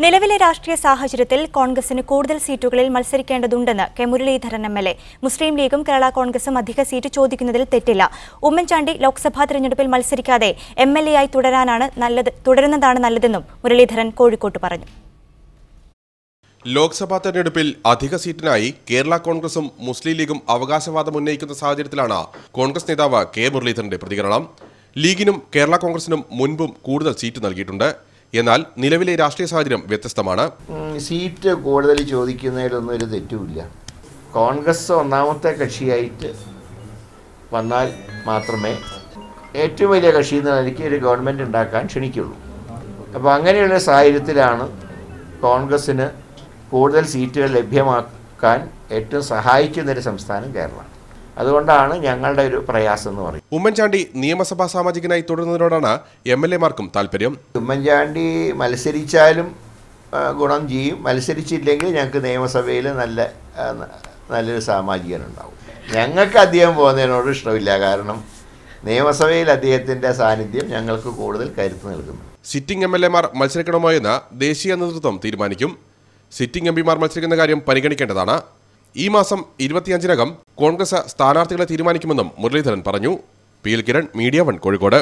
നിലവിലെ രാഷ്ട്രീയ സാഹചര്യത്തിൽ കോൺഗ്രസിന് കൂടുതൽ സീറ്റുകളിൽ മത്സരിക്കേണ്ടതുണ്ടെന്ന് കെ മുരളീധരൻ എം.എൽ.എ. മുസ്ലിം ലീഗും കേരള കോൺഗ്രസും അധിക സീറ്റ് ചോദിക്കുന്നതിൽ തെറ്റില്ല. ഉമ്മൻചാണ്ടി ലോക്സഭാ തെരഞ്ഞെടുപ്പിൽ മത്സരിക്കാതെ എം.എൽ.എ.ആയി തുടരുന്നതാണ് നല്ലതെന്നും മുരളീധരൻ കോഴിക്കോട്ട് പറഞ്ഞു. ലോക്സഭാ തെരഞ്ഞെടുപ്പിൽ അധിക സീറ്റിനായി കേരള കോൺഗ്രസും മുസ്ലിം ലീഗും അവകാശവാദം ഉന്നയിക്കുന്ന സാഹചര്യത്തിലാണ് കോൺഗ്രസ് നേതാവ് കെ മുരളീധരന്റെ പ്രതികരണം. ലീഗിനും കേരള കോൺഗ്രസിനും മുൻപും കൂടുതൽ സീറ്റ് നൽകിയിട്ടുണ്ട്. എന്നാൽ നിലവിലെ രാഷ്ട്രീയ സാഹചര്യം വ്യത്യസ്തമാണ്. സീറ്റ് കൂടുതൽ ചോദിക്കുന്നതിലൊന്നും ഒരു തെറ്റുമില്ല. കോൺഗ്രസ് ഒന്നാമത്തെ കക്ഷിയായിട്ട് വന്നാൽ മാത്രമേ ഏറ്റവും വലിയ കക്ഷി എന്ന നിലയ്ക്ക് ഒരു ഗവൺമെൻറ് ഉണ്ടാക്കാൻ ക്ഷണിക്കുള്ളൂ. അപ്പോൾ അങ്ങനെയുള്ള സാഹചര്യത്തിലാണ് കോൺഗ്രസ്സിന് കൂടുതൽ സീറ്റുകൾ ലഭ്യമാക്കാൻ ഏറ്റവും സഹായിക്കുന്നൊരു സംസ്ഥാനം കേരളമാണ്. അതുകൊണ്ടാണ് ഞങ്ങളുടെ ഒരു പ്രയാസം എന്ന് പറയും. ഉമ്മൻചാണ്ടി നിയമസഭാ സാമാജികനായി തുടരുന്നതിനോടാണ് എം.എൽ.എമാർക്കും താല്പര്യം. ഉമ്മൻചാണ്ടി മത്സരിച്ചാലും ഗുണം ചെയ്യും, മത്സരിച്ചില്ലെങ്കിൽ ഞങ്ങൾക്ക് നിയമസഭയിൽ നല്ലൊരു സാമാജികനുണ്ടാവും. ഞങ്ങൾക്ക് അദ്ദേഹം പോകുന്നതിനോട് ഇഷ്ടമില്ല. കാരണം നിയമസഭയിൽ അദ്ദേഹത്തിൻ്റെ സാന്നിധ്യം ഞങ്ങൾക്ക് കൂടുതൽ കരുത്ത് നൽകുന്നു. സിറ്റിംഗ് എം.എൽ.എമാർ മത്സരിക്കണമോ എന്ന് ദേശീയ നേതൃത്വം തീരുമാനിക്കും. സിറ്റിംഗ് എം.പിമാർ മത്സരിക്കുന്ന കാര്യം പരിഗണിക്കേണ്ടതാണ്. ഈ മാസം 25-നകം കോൺഗ്രസ് സ്ഥാനാർത്ഥികളെ തീരുമാനിക്കുമെന്നും മുരളീധരൻ പറഞ്ഞു. പി.എൽ. കിരൺ, മീഡിയ 1 കോഴിക്കോട്.